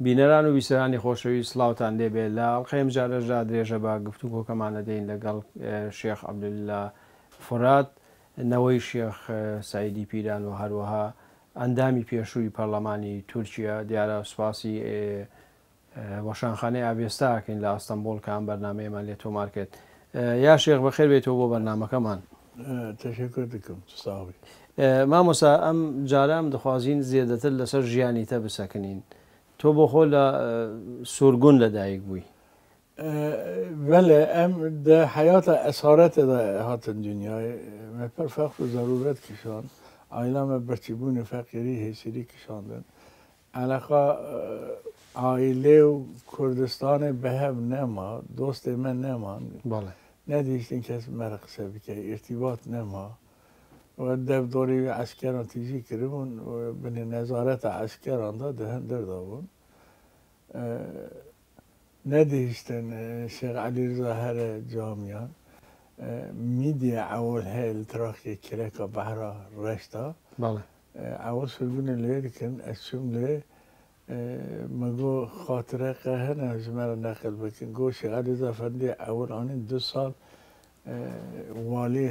بینەران و بیسەرانی خۆشەویست سڵاوتان لێبێت لە ئەڵقەی جارەژا درێژە بە گفتوگۆکەمانە دەین لەگەڵ شێخ عەبدوللا فورات نەوەی شێخ سەعیدی پیران و هەروەها ئەندامی پێشووی پەرلەمانی تورکیا دیارە سوپاسی وەشانخانەی ئاوێستاکەین لە ئەستەمبۆڵ کە ئەم بەرنامەیەمان لێ تۆمار کرد. یا شێخ بەخێر بێتەوە بۆ بەرنامەکەمان. تشکر دەکەم ساوی. مامۆستا ئەم جارام دەخوازین زیێدەتر لەسەر ژیانی تە بسەکنین. تۆ بۆ خۆ لە سورگون لەدایک بووی. بله ام در حیات اسارت در هاتن دنیای پر فقر و ضرورت کشان عائلم برچیبون فقیری حیثیری کشاندن علاقه عائله و کردستان به هم نما دوست من نمان بله ندیشتین کس مرقصه بکه ارتباط نما و دفتری عسکران تیجی کردن و به نظارت عسکران دهن دردابون ندیشتن شیخ علی رضا هر جامعان میدیا اول هل تراخی کلکا بحرا رشتا بله اول سرگون لیه کن اشم لیه مگو خاطره قهنه جمعه نقل بکن گو شیخ علی رضا فندی اول آنین 2 سال والی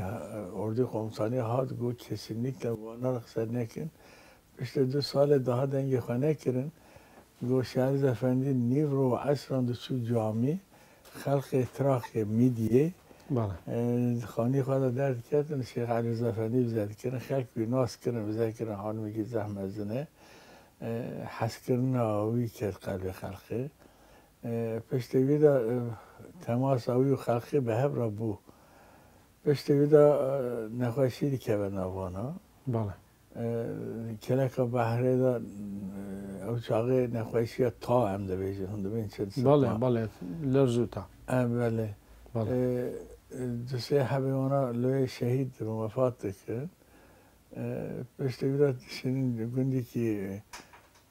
اردو قمصانی هاد گو کسینیکتا وانا رخصت نکن پشت 2 سال daha دنگی خانه کرن گو شیخ علی رضا فندی نیو رو عصران دو سو جامی خلق تراخی میدیه بله خانی خود درد کردن شیخ علی رضا فندی بزد کردن خلق بیناس کردن بزد کردن حال میگی زحمت زنه حس کردن آوی کرد قلب خلقه پشتوی دا تماس آوی و خلقه به هب را بو پشتوی دا نخواشیدی که به نوانا بله کلکا بحره دا او چاقه نخواشی تا هم دا بیجه هنده بین چند ستا بله بله لرزوتا بله بله دوسته حبیوانا لوی شهید وفات کرد پشتوی دا شنین گندی که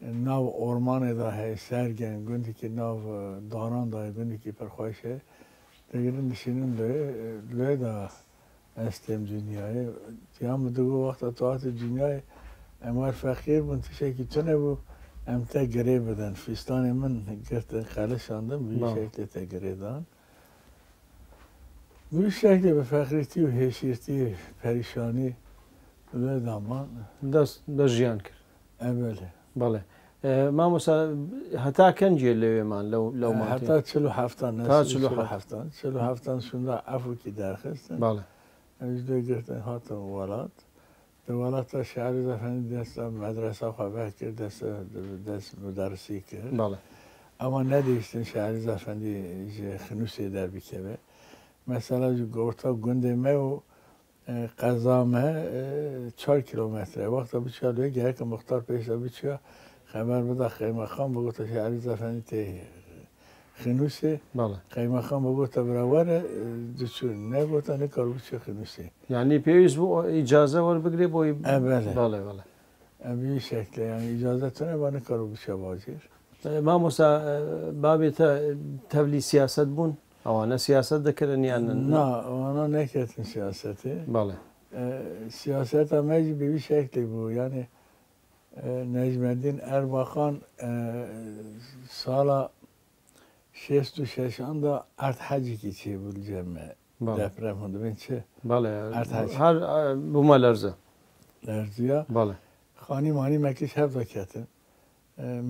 ناو اورمان دا ہے سرگن گندی که ناو داران دا گندی که پرخواشه دیگرن شنین لوی دا استیم دنیای تیام دوگو وقت طاعت دنیای امار فقیر بون تشه که تو نبو ام تا گره بدن فیستان من گرت قلش آندم بی شکل تا گره دان بی شکل به فقریتی و حیثیتی پریشانی لوی دامان دەست ژیان کرد. بله بله مامۆستا هەتا کەنجێ لەوێمان لەو حتی 47 تا 47 شوندا عفو کی درخستن بله از دوی گرفتن هاتن ولات به ولات تا شعر زفنی دست مدرسه خواه کرد دست مدرسی کرد بله اما ندیشتن شعر زفنی خنوسی در بکبه مثلا گورتا گنده مه و قضامه 4 کیلومتره وقتا بچه لوی گره که مختار پیش بچه خبر بده قیمه خان بگو تا شعر زفنی تی خنوسی بله قیمه خان بگو تا براوره دچون نگو تا نکار بچه خنوسی یعنی پێویست بوو ئیجازە وەربگرێ بۆی بله بەڵێ بەڵێ به شکل یعنی اجازه تونه با نکارو بچه واجر مامۆستا بابێتە تەولی سیاست بوون ئەوانە سیاست دەکردن یان نه اونا نکردن سیاسته بەڵێ سیاست هم به این شکلی بود یعنی نجم الدین ارباخان سال 66 دا ارتحجی که چی بود جمعه دپرم هنده بین چه؟ بله ارتحج هەر بوومە لەرزە لرزیا بله خانی مانی مکیش هفته کرده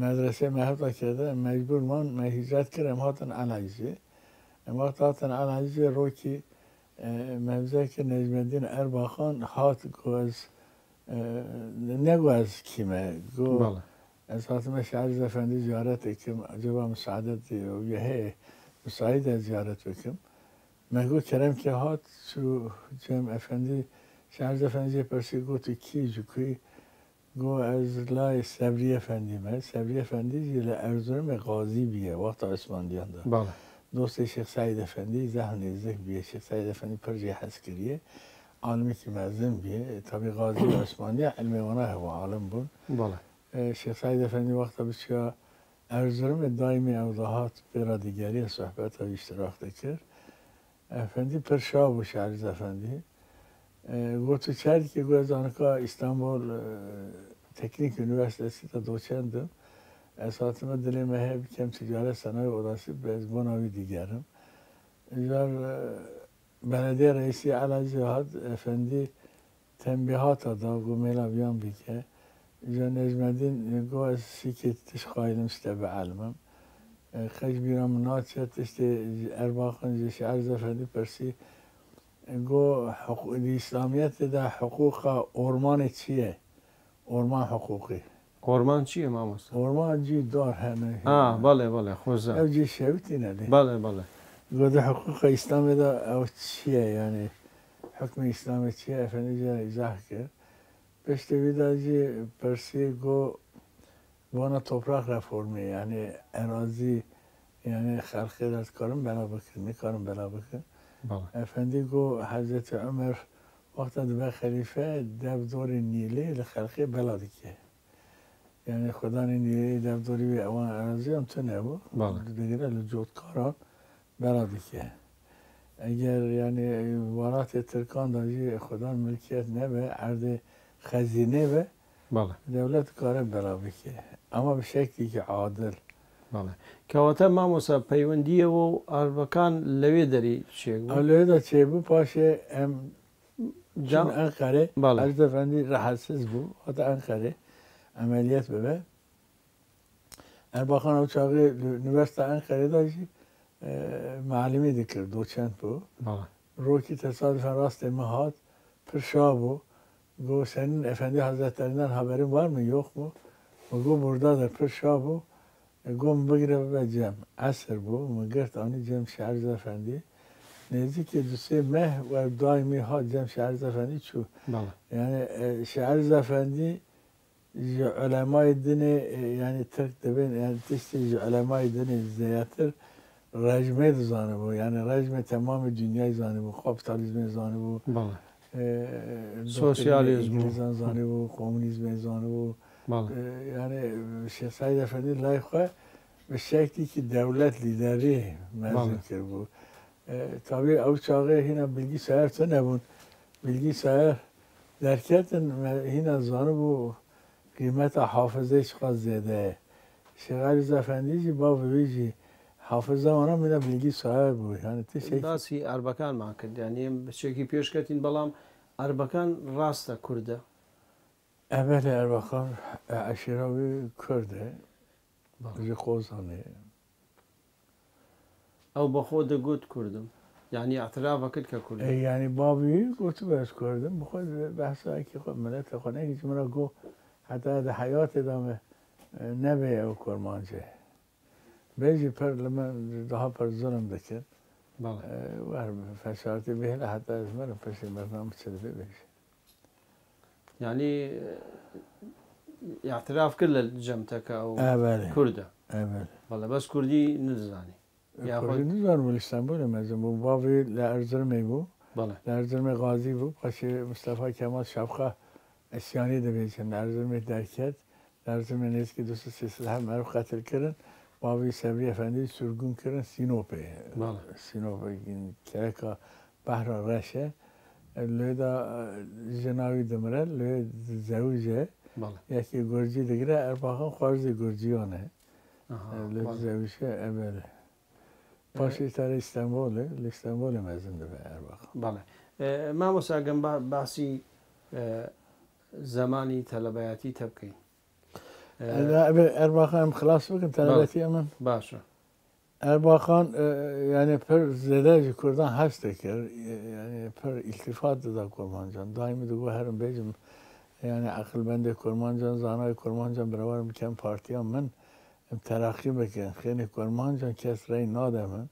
مدرسه مهفته کرده مجبور من هجرت کردم هاتن علایزی اما هاتن علایزی رو که موزه که نجم الدین ارباخان هات گو از نگو از کیمه گو بله از هاتم شعر زفندی زیارت کم جواب مساعدت و یه مساعد زیارت بکم مگو کرم که هات تو جمع افندی شعر زفندی پرسی گو تو کی جوکی گو از لای صبری افندی من صبری افندی جل ارزورم قاضی بیه وقت عثمانیان دا بله دوست شیخ سعید افندی ذهن نزدیک بیه شیخ سعید افندی پرجی حسکریه عالمی که مزن بیه طبی قاضی عثمانی علمی وانا هوا عالم بون بله شیخ سعید افندی وقت بسیار ارزورم دائمی اوضاحات برادیگری صحبت ها اشتراک دکر افندی پرشاه و شعریز افندی گوتو چردی که گوه زانکا استانبول تکنیک üniversitesi دوچندم اساسا دلی مه کم تجارت صنایع اوداسی به زبانوی دیگرم جار بلدیه رئیسی علی جهاد افندی تنبیهات داد گومیلا بیان بیکه جا نجمدین گو از سیکتش خواهیدم سته به علمم خش بیرام ناچت işte Erbakın شعر زفندی پرسی گو اسلامیت ده حقوق orman چیه؟ orman حقوقی قرمان چیه ماموس؟ orman جی دار هنه بله خوزه او جی شویتی نده بله گو ده حقوق اسلامی ده او چیه یعنی حکم اسلامی چیه افندی جا izah کرد پشت ویدا جی پرسی گو وانا toprak reformi yani arazi yani خلقی از کارم بنا بکن نکارم بنا بکن بله افندی گو حضرت عمر وقت دو خلیفه دو دور نیلی لخلقی بلا دیگه یعنی خدا نیلی دو دوری به اوان عراضی هم تو نبو بله دیگه لجوت کاران بلا دیگه اگر یعنی وارات ترکان داشی خدا ملکیت نبه عرض خزینه به بله دولت کار بلا بکه اما به شکلی که عادل بله کەواتە مامۆسا پەیوەندیە و ئاربەکان لەوێ دەری شێک بوو اولویدا چه بو پاشه ام چون جا انقره بله عرض افندی راحتسız بو حتی انقره عملیات ببه Erbakan o çağı üniversite Ankara'da معلمی دکر دوچند بو بله روکی تصادفا راست مهات پرشا بو گو senin efendi hazretlerinden haberin var mı yok mu و گو buradadır پرشا بو گم بگیره و cem asır bu مگرت آنی cem şerz efendi نزدیک دوسه مه و دائمی ها cem şerz efendi çu بله yani şerz efendi علمای دینی یعنی ترک دبین یعنی تشتی علمای دینی زیاتر رجمه زانه بو یعنی رجمه تمام دنیای زانه بو کاپیتالیسم زانه بو بله سوسیالیسم سوسیالیزم زانه بو کمونیسم زانه بو بله yani Şeyh Said Efendi layıkı به şekli ki devlet lideri mezun kır bu. Tabii o çağı yine bilgisayar ne bilgisayar derken yine zanı bu kıymet hafıza çok ziyade. Şeyh Ali Efendi با ویژی حافظه آنها میره bilgisayar bu. Yani teşekkür. باسی ئاربەکانمان کرد یعنی بچێکی پێشکەتین بەڵام ئاربەکان ڕاستە کووردە Evvel Erbakan aşiravi Kürde. Bizi Kozan'ı. ئەو بەخۆ دەگوت کوردم یعنی ئاعترافە کرد کە کوردە Yani babi گفت بس کردم بخود بحث که خود ملت خونه هیچ مرا گو حتی در حیات ادامه نبه او کرمانچه بیجی پر لما daha پر ظلم دکر بله و فشارتی بهله حتی از مرا پسی برنامه چلی بیجی یعنی ئاعتراف کرد لە جەمتەکە ئەو بله کووردە بله بەڵێ بەس کوردی نزانی کردی نزارم استانبول مزم بو باوی لارزرمی بو بله لارزرم غازی بو پاشه مصطفی کمال شبخه اسیانی ده بیچن لارزرم درکت لارزرم نزدیک دوست سیصد هم مرو قتل کردن باوی صبری افندی سرگون کردن سینوپه بله سینوپه این کرکا بحر رشه لیدا جناوی دمره لید زوجه بله یکی گرجی دیگره ارباخان خارجی گرجیانه لید بله زوجه اوله پاشی تر استانبول مزنده به ارباخان بەڵێ مامۆستا گەم باسی زمانی تەلەبەتی تە بکەین Erbakan خلاص بکن تلبیتی من باشە Erbakan yani per zedeci kurdan hast ekir yani per iltifat da kurmancan daimi de bu herin bejim yani akıl bende kurmancan zanay kurmancan beraber miken partiyan men terakki bekin khini kurmancan kes rey nademen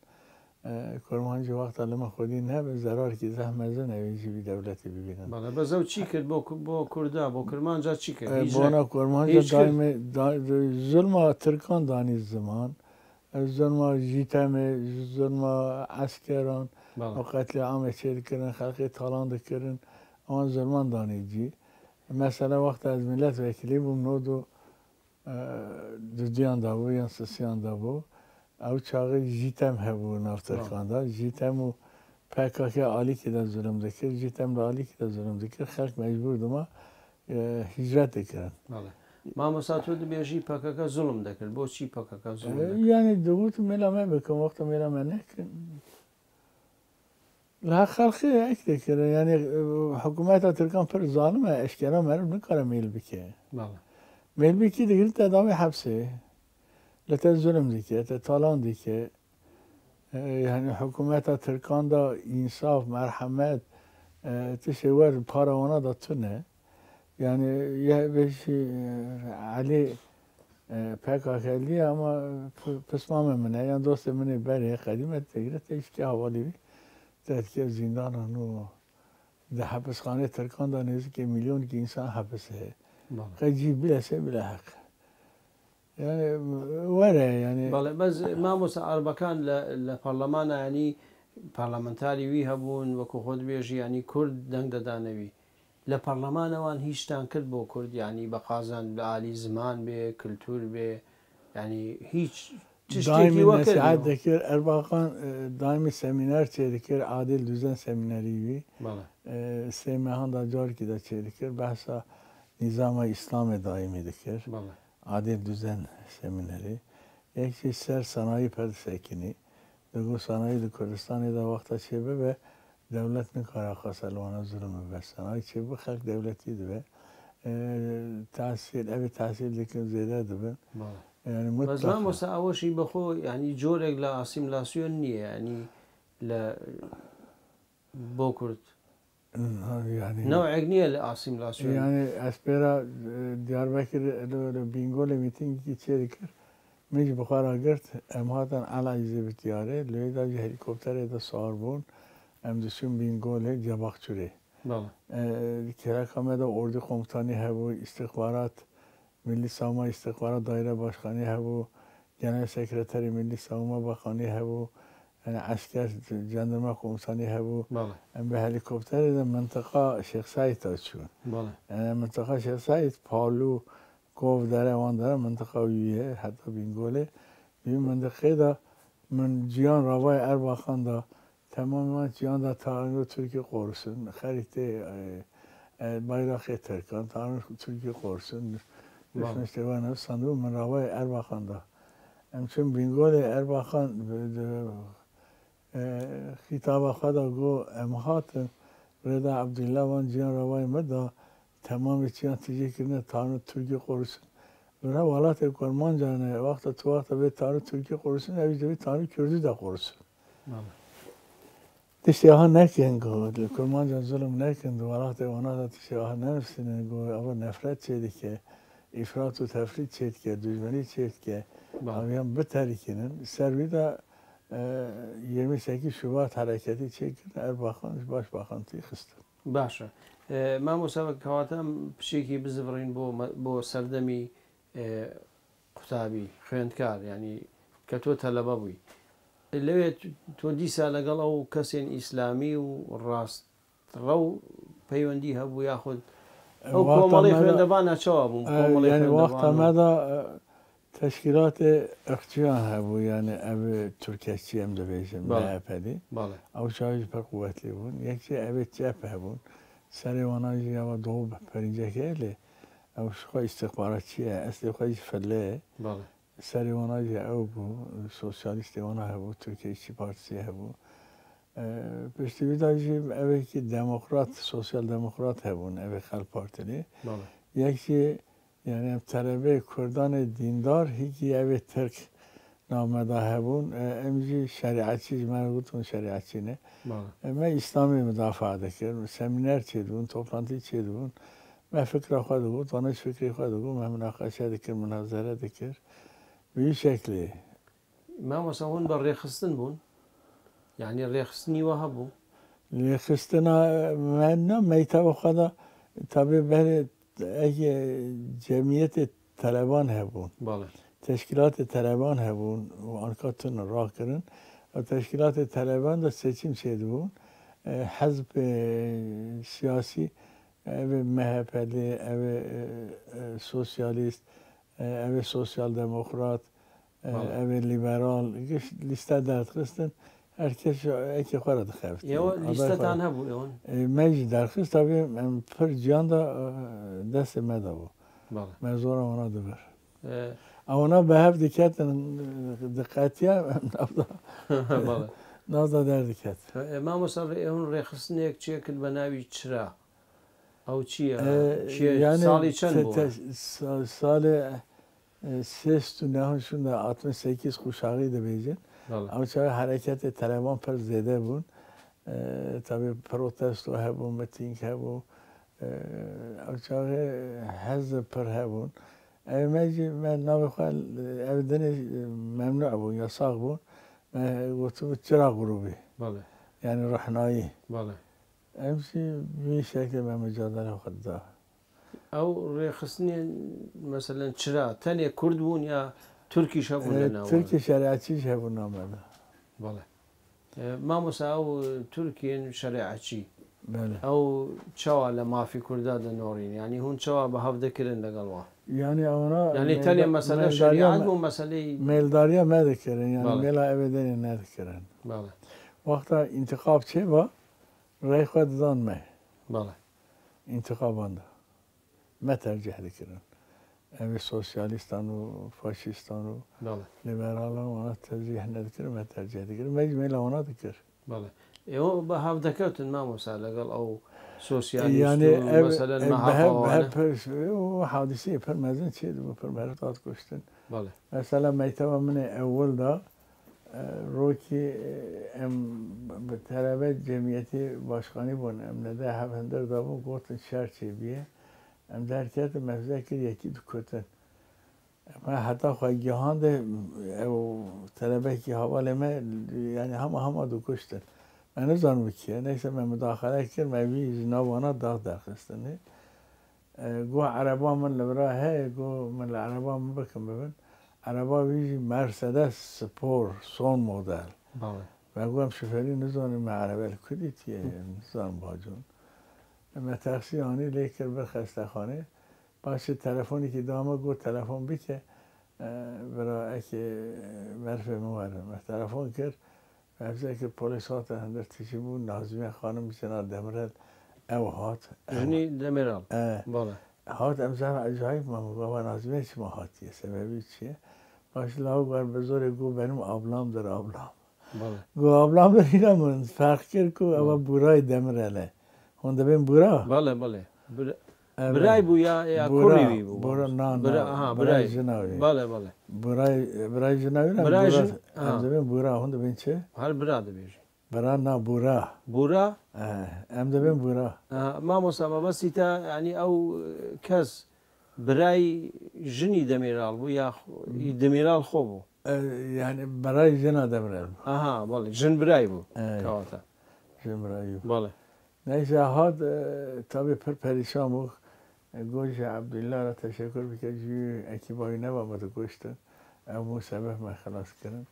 kurmancı vaqt alma خودی نه به zarar ki zahmeze nevici bir devleti bibinin. بەڵێ بەزە چی کرد بۆ کووردا بۆ کرمانجا چی کرد Bona kurmanca daimi zulma Türkan dani zaman zulma jiteme zulma askeran o katli am çekirin halkı talan dikirin ama zulman danici. Mesela vaqt az milletvekili bu nodu düdyan da bu yan sesiyan da bu. او çağı jitem hebu nafterkanda jitemu PKK ali ki de zulüm dikir jitem de ali ki de zulüm dikir halk mecbur duma hicret dikirin. بەڵێ مامۆستا تۆ دەبێژی پەکەکە زوڵم دەکرد بۆچی پەکەکە زوڵم دەکرد؟ يعني دەگوت مێلا me بکەم وەختە مێلا me nekin لە خەڵقی ئەک دەکرد yani حکوومەتە ترکان پڕ زاڵمە ئەشکێرا مەرم نکارە میل بکێ بەڵێ میل بکی دەگرێت تەداوی حەبسێ لە تە زولم دیکێت تە تاڵان دیکێ yani حکوومەتە ترکاندا ئینساف مەرحەمەت تشێ وەر پارەوانە دا tune yani بێشی عەلی PKK'liye ama pısmamı mı ne? Yani dostum beni beri kadim etti. Girete işki havali tetkiye zindana nu de hapishane Türkan'da neyse ki milyon ki insan hapise. Kacı bilese bile hak. Yani var yani. بەڵێ بەس مامۆستا ئەربەکان لە پەرلەمانە ینی پارلەمەنتاری وی هەبوون وەکو خۆت بێژی ینی کورد دەنگ دەدانەوی لە پەرلەمانەوان هیچتان کرد بۆ کورد ینی بە قازان لە عالی زمان بێ کللتور بێ ینی هیچ daimi nasihat dikir Erbakan daimi seminer çelikir adil düzen semineriyi Seymehan da Corki da çelikir bahsa nizama İslam'ı daimi dikir adil düzen semineri ekşi ser sanayi persekini bu sanayi de Kürdistan'ı da vakta çebe ve devletin karakasarlığına zulmü ve sanayi çebe halk devletiydi ve tahsil evi tahsil dikir zeyderdi ve يعني بەس مامۆستا ئەوەشی بەخۆ ینی جۆرێک لە ئاسیملاسیۆن نییە ینی لە بۆ کورد نەوعێک نییە لە ئاسیملاسیۆن yani espera Diyarbakır bingolê mîtingekî çê dikir min ji Buxara girt em hatan ela Îzêbitiyarê lê da ji helîkopterê de sar bûn em diçûn bingolê Cebaxçurê kereka me de ordî komutanî hebû istihbarat Milli Savunma İstihbarat Daire Başkanı hebu, Genel Sekreteri Milli Savunma Bakanı hebu, yani asker jandarma komutanı hebu, yani bir helikopteri de mıntıka Şeyh Said açıyor. Yani mıntıka Şeyh Said, Palu, Kov, Dere, Van Dere mıntıka üye, hatta Bingöl'e. Bir mıntıkayı da Cihan Ravay Erbakan da tamamen Cihan da Tanrı Türkiye korusun. Harite bayrak Türkan, Tanrı Türkiye korusun. Düşmüştü bana sanırım ben Ravay Erbakan'da. Çünkü Bingöl'e Erbakan hitaba kadar go emhatın Reda Abdullah van Cihan Ravay mı da tamam için teşekkürler Tanrı Türkiye korusun. Böyle vallahi tek Kurmancan'a vakti tuvalta ve Tanrı Türkiye korusun evde bir Tanrı Kürdü de korusun. Tişyaha nekin go Kurmancan zulüm nekin vallahi ona da tişyaha nefsinin go ama nefret şeydi ki İfrat ve tefrit çetke, düzmeni çetke, aviyan bu terikinin servi de 28 Şubat hareketi çekin Erbakan Başbakanlığı kıstı. Başa. Mamosa kawata pişeki bizvrin bo serdemi قوتابی خوێندکار ینی کە تۆ تەلەبە بووی لەوێ تۆ دیسا لەگەڵ ئەو کەسێن ئیسلامی و ڕاستڕە و پەیوەندی هەبوو یاخود ئەو کۆمەڵی خوێندەبانە چاوە بوو yani وەختەمەدا تشکیلات ارتجاع هەبوو yani ev Türkçe em dibêjin MHP'li ew çavî pir quvwetlî bûn yekçe evê CHP hebûn serê wana jî ya doğu perinçekê lê ew xwe istihbaratçı ye eslê xwe jî file ye serê wana jî ew bû sosyalîstê wana hebû Türkiye İşçi Partisi hebû piştî wî de jî evekî demokrat sosyal demokrat hebûn evê Xalq Partilî yekçe yani talebe Kurdanê dîndar hîkî evê Türk nameda hebûn em jî şeriatçî ji me gotin şeriatçî ne me İslamê müdafaa dikir semîner çêdibûn toplantî çêdibûn me fikra xwe digot danîş fikrê xwe digot me münaqeşe dikir münazere dikir wî şeklê mamosa hûn bi rêxistin bûn yani rêxistinî we hebû rêxistina me ne meyteba xwe da tabi berê cemiyetê Taleban hebûn teşkilatê Taleban hebûn û anka tune rakirin teşkilatê Taleban da seçim çêdibûn hezb siyasî evê MHP'li evê sosyalîst evê sosyal demokrat evê liberal lîste derxistin herkes ekê xwe re dixebit lîstetan hebû me jî derxist tabii em pir ciyan da destê me de bû بله مزور اونا دبر اونا به هف دکت دقتیه بله نازا در دکت ما مصر اون رخصنیک چیه کل بناوی چرا او چیه سالی چند بود سال سیست و نهانشون در 68 خوشحالی ده بیجن اما چرا حرکت طالبان پر زده بود طبعا پروتست و هبون متینگ هبون اما چرا حزب پر هبون من نام خال ابدنی ممنوع بود یا ساق بود گفتم چرا غروبی بله یعنی رحنایی بله امشي بشكل ما مجادله خدا او رخصني مثلا چرا تاني كرد بون یا تركي شابون لنا تركي شريعتي شابون نامه بله ما مساو تركي شريعتي بله او چوا لما في كرداد نورين يعني هون چوا بهاف ذكرن لقلوا يعني اونا يعني تاني مسألة شريعة مو مسألة ميلداريا ما ذكرن يعني بله. ميلا ابدا ما ذكرن بله وقتا انتخاب چه با رای خود دان ما بله انتخابان ده ما ترجیح ذكرن اوی سوسیالیستان و فاشیستان و بله لیبرالان اونا ترجیح ندکرن ما ترجیح ذكرن ميلا اونا ذكر بله ايوه بهاف ذكرتن ما مسألة قال او سوسياليست يعني مثلا ما هاف حادثه پر مزن چه دو پر مرتات کشتن بله مثلا میتوا من اول دا روکی ام به طلبه جمعیتی باشخانی بون ام نده هفندر دا بون گفتن شهر چه بیه ام در کرد مفزه کرد یکی دو کتن من حتی خواهی گیهان ده او طلبه که حواله من یعنی همه دو کشتن من نزان بکیه نیسه من مداخله کرد من وی جنابانا داغ درخستنه گو عربا من لبراه گو من العربا من بکن ببین عربا ویجی مرسدس سپور سون مودل بله و گو هم شفری نزانم من عربه کدی تیه نزان باجون من تقصی آنی لیکر برخسته خانه باشه تلفنی که دامه گو تلفن بکه برای اکه مرفه مواره من تلفن کرد افزای که پلیس ها هندر تیشی بود نازمی خانم میشنه دمرد او هات جنی دمیرال بله هات امزام عجایب ما بابا نازمی چی ما هاتیه سببی چیه باش لاو بار بزرگ گو بنم آبلام در آبلام بله گو آبلام در اینا من فرق کرد که اما بورای دمرله هنده بین بورا بله بله برای بو یا کوری بو بورا نه برای جناوی بله بله برای جناوی نه برای هنده بین بورا هنده بین چه هر برای بیشی برا نه بورا بورا هنده بین بورا ما مصابه بس تا يعني او كاس براي جني دميرال بو يا دميرال خوبو يعني برای جنا دمرل اها بله جن براي بو كواتا جن برای بله نيجا هاد طبي پريشان بو گوش عبدالله را تشکر بکجی اکیبایی نبا بده گوشتن امو سبب ما خلاص کردن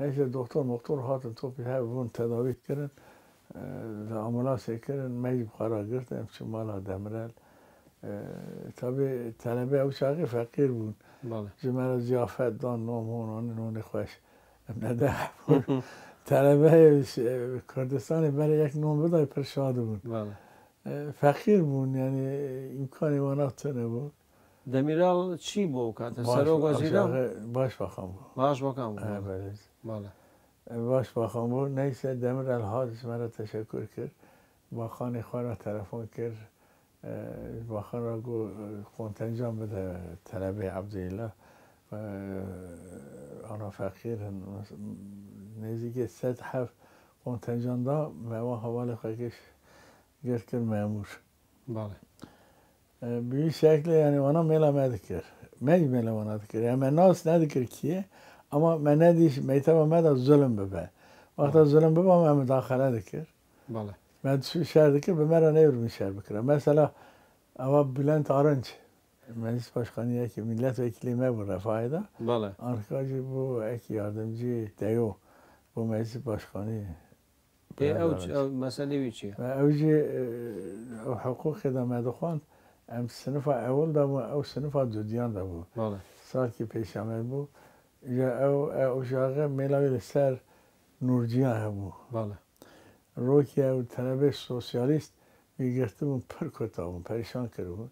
نيجا دکتر هاتن تو به اون تداوی کردن عملاس کردن میج بخارا گرفتن امچه مالا دمرل طبي طلبه او شاقی فقیر بود بله جمعه زیافت دان نون خوش نده طلبه کردستان برای یک نون بدای پرشاد بود بله فقیر بود یعنی امکانی وانات نبود دميرال چی بو كانت سرو وزيرا باش بخام بود باش بكام بله باش بخام بود نیست دمرال حادث مرا تشکر کرد با خانه را تلفن کرد با خان را گو کنتنجام بده طلبه عبدالله آنها فقیر نزدیک 107 کنتنجان دا ما حوال خاکش گرد کرد مامور بله به این شکل یعنی اونا میلا مدکر میلا اونا دکر یعنی من ناس ندکر کیه اما من ندیش میتوا مد از ظلم ببه وقت از ظلم ببه من مداخله دکر بله من شهر دکر به مرا نیرم شهر بکرم مثلا اما بلند آرنج مجلس باشخانی که ملت و اکلیمه بود رفایده بله آنکاجی بو اکی یاردمجی دیو بو مجلس باشخانی او مسئله وی چیه؟ اوجی حقوق خدمه دخوان ام صنف اول دا بود او صنف دودیان دا بود بله سال که پیش آمد بود یا او شاقه میلاوی سر نورجیان بود بله روکی او طلبه سوسیالیست میگرفته بود پر کتا بود پریشان کرده بود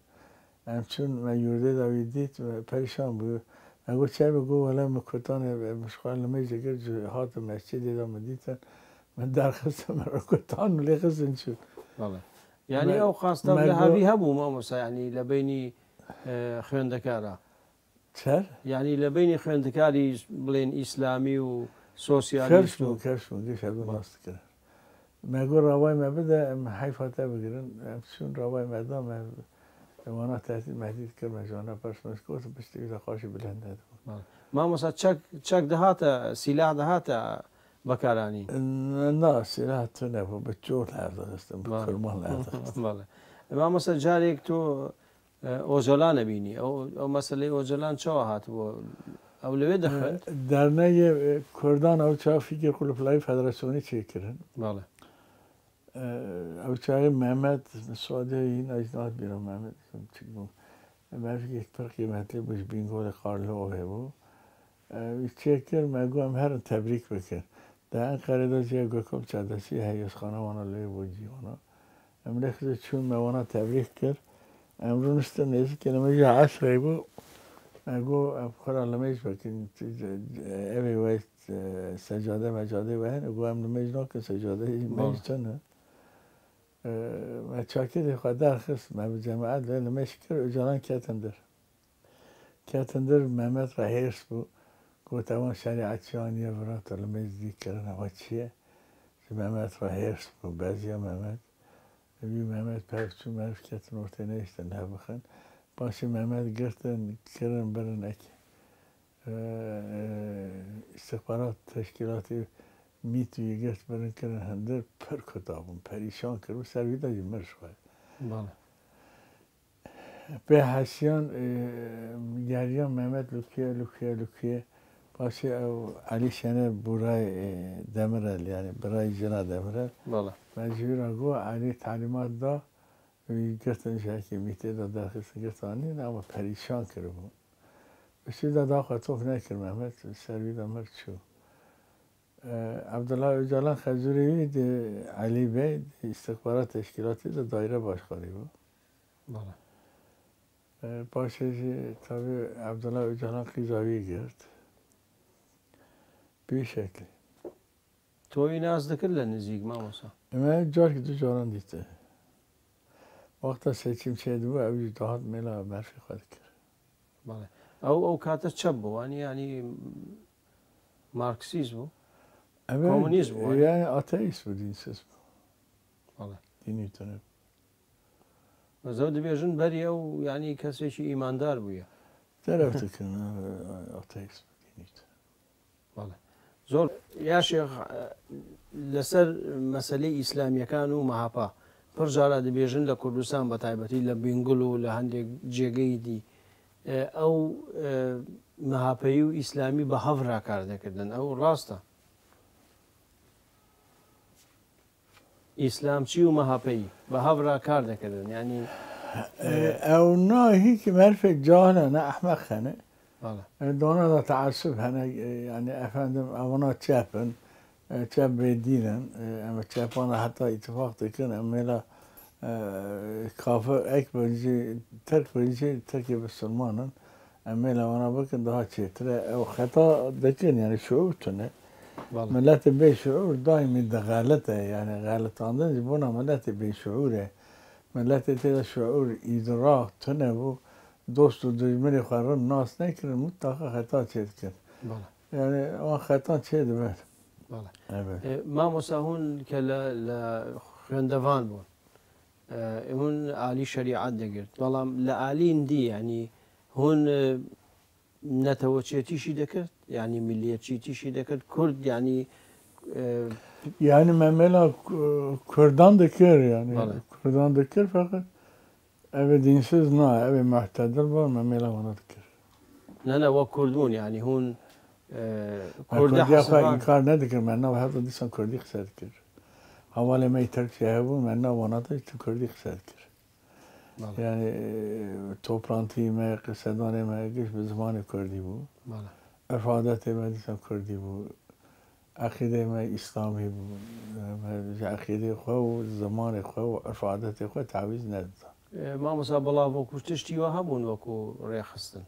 چون من یورده داویدیت پریشان بود اگه چه بگو ولی مکتان مشغول نمیشه که هات مسجد دام دیتن من درخواستم رو کتان ولی خزن شد. بله. يعني أو خاصة لهذه هبو ما مسا يعني لبيني خوێندەکارە چر؟ يعني لبيني خوێندەکاری بڵێن ئیسلامی و سۆسیالیست و کەشم گەش هەبوو ڕاست کرد مەگو ڕاوای مە بدە ئەم حیفاتە بگرن چون ڕاوای مەدا وانا تهدید کرد مەجوانە پەرسمەش کۆت پشتی لە خۆشی بلەندە مامۆستا چەک دەهاتە سیلا دەهاتە بەکارانی نا سیلا تۆ نەبوو بە چۆر هەردەستم بکرمان بەڵێ مامۆستا جارێک تۆ ئۆژەڵان نەبینی ئەو مەسلەی ئۆژەڵان چاوە هاتبووە ئەو لەوێ دەخێت دەرنەیە کوردان ئەو چافیگە قولپلای فەدراسیۆنی چێکردن بەڵێ ئەو چاوی مەمەد سوادەی ناجنات بیرە مەمەد مافێک پڕ قیمەتی بش بینگۆڵی قارلەوە هەبوو چێک کرد مەگو ئەم هەرن تەبریک بکرد دا ئەنقەرەدا جێ گۆکۆم چادەسی هەیەسخانەوانە لێ بۆ جیوانە ئەم لێخزە چون مەوانە تەبریک کرد ئەمڕۆ نستە نێزیکە لەمەژە عەسرەی بوو مەگو خۆرا لەمەش بکەین ئەوێ وای سەجادە مەجادەی وهەن ئەگو ئەم لەمەش ناکە سەجادەی مەش چەنە ما چاکری خود درخست ما به جماعت و نمیشه کرد اجالان کتندر محمد را هرس بود گفت اوان شریعتیانی برات لمیز دی کردن اما چیه که محمد را هرس بود بعضی محمد بی محمد پرچون معرف کتن ارته نیشتن نه بخن باشه محمد گرتن کردن برن اکی استخبارات تشکیلاتی میتوی گشت برن کردن هندر پر کتابون پریشان کرد و سرویده جمعه شوید بله به حسیان گریان محمد لوکیه باشه او علی شنه برای دمرل یعنی برای جنا دمرل بله مجبور اگو علی تعلیمات دا گرتن شکی میته دا درخست گرتانی نه اما پریشان کرد بود بسی دا خطوف نکرد محمد سرویده مرد شو عبدالله öcalan خزوری علی بی استخبارات تشکیلاتی da daire başkanı bu. بله Başıcı tabi Abdullah Öcalan Kızavi'ye girdi. Bir şekli. تۆی ناز دەکرد لە نزیک مامۆستا Ama car ki caran dite. Vakta seçim şeydi bu evi daha mela merfi kadı kir. بله ئەو کاتە چەپ بوو وانی ینی مارکسیز بوو Komünizm bu. Yani ateist bu dinsiz bu. بەڵێ Dini tanı. زەو دەبێژن بەری ئەو ینی کەسێکی ئیماندار بووە Taraftakın ateist bu dini tanı. بەڵێ زۆر یا شێخ لەسەر مەسەلەی ئیسلامیەکان و مەهاپا پڕ جارە دەبێژن لە کوردستان بە تایبەتی لە بینگوڵ و لە هەندێک جێگەی دی ئەو مەهاپەیی و ئیسلامی بە هەڤرا کار دەکردن ئەو ڕاستە ئیسلامچی و مەهاپەیی بە هەڤرا کار دەکردن ینی او نه هیچ مرفق جاهله نه احمق خنه. بەڵێ دانا دا تعصب هنه يعني افندم اونا چپن چپ بدینن اما چپانا حتی اتفاق دکن اما کافر اک بنجی ترک بسلمانن اما اونا بکن daha چیتره او خطا دکن يعني شعور تونه بەڵێ ملت بی شعور دائمی ده غلطه يعني غلطاندن بونا ملت بی شعوره ملت تیدا شعور ادراک تونه بو دوست و دشمنی خورن ناس نکرن مطلقا خطا چید کرد بەڵێ يعني آن خطا چید بر بەڵێ evet. مامۆستا هون کە لە خوێندەوان بوون هون عالی شریعەت دەگرت بەڵام لە عالین دی ینی هون نەتەوەچێتیشی دەکرد ینی میلیەتچیتیشی دەکرد کورد ینی Yani memela Kürdan da kır yani. Vallahi. Kürdan da kır fakat evi dinsiz ne evi muhtedil var memela ona da kır. نەنە وە کوردبوون ینی هون Kurdi کوردە yapar حەسەبان inkar ne dikir menna ve hatta disan Kurdi kısar kır. Havale meyi Türkçe bu menna ona da işte Kurdi kısar kır. بەڵێ Yani toplantıyı me kısadan me geç bir zamanı Kurdi bu. بەڵێ İfadet me disan Kurdi bu. عقیده ما اسلامی بود عقیده خو و زمان خو و افادت خو تعویض نداد مامۆستا بەڵاو بۆکو تشتیوە هەبوون وەکو ڕێخستن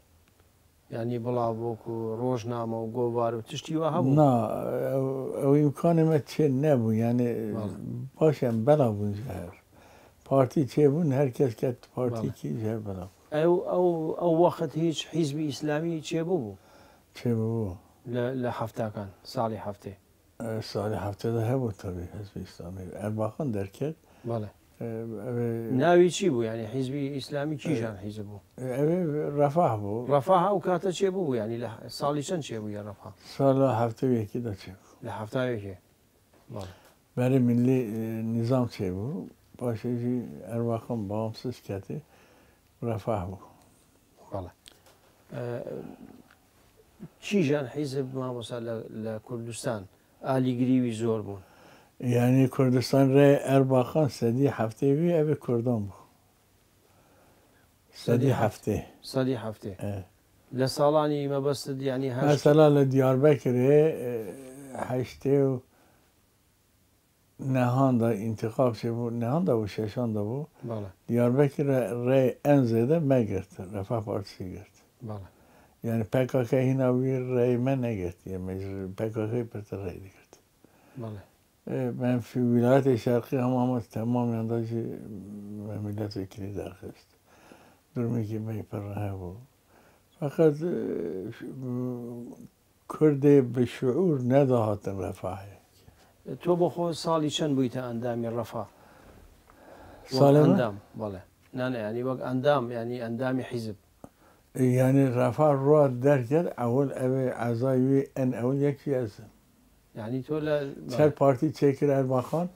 ینی بڵاو بۆکو ڕۆژنامە و گۆوار و تشتیوە هەبوو نا ئەو ئیمکانێمە چێ نەبوو یانێ باشیان بەلا بوون هەر پارتی چێبوون هەر کەس کات پارتیکی هەر بەلا ئەو وەخت هیچ حیزبی ئیسلامی چێبوو بوو چێبوو لە هەفتاکان ساڵی هەفتێ ساڵی هەفتەدا هەبوو تەبی حزبی ئیسلامی ئەرباخان دەرکرد بەڵێ ناوی چی بوو ینی حیزبی ئیسلامی کیژان حیزب بوو ئەوێ ڕەفاح بوو ڕەفاها و کاتە چێبوو ینی لە ساڵی چەند چێبوو یا ڕەفا ساڵە هەفتەیەکی دەچێت لە هەفتاوێکێ بەرە ملی نظام چێبوو پاشێژی ئەرواخم باوامسز کاتێ ڕەفاح بوو بەڵێ کیژان حیزب مامۆستا لە کوردستان ئالیگریوی زۆر بوون یعنی کوردستان ڕێ ئەرباخان سەدی هەفتێوی ئەوێ کوردان بوو سەدی هەفتێ سەدی هەفتێ لە ساڵانی مەبەستت ینی مەسەلا لە دیاربەکرێ هەشتێ و نەهاندا ئینتیخاب چێ بوو نەهاندا بوو شێشاندا بوو دیاربەکر ڕێ ئەن زێدە مەگرت ڕەفاه پارتیسی گرت یعنی پێکاکە هیناوی ڕێمە نەگرت پێکاکەی پرتە ڕێ دەگرت من في ولايات الشرقية هم تمام ينداجي ملت كني درخست درمي ما يبرها بو فقط كردي بشعور نداهات الرفاهية تو بخو صالي شن بويتا اندامي الرفاه صالي اندام والله نانا يعني وقت اندام يعني اندامي حزب يعني الرفاه رواد درجة اول ابي عزايوي ان اول يكفي ازم يعني تو لا سر پارتی چکر ارباخان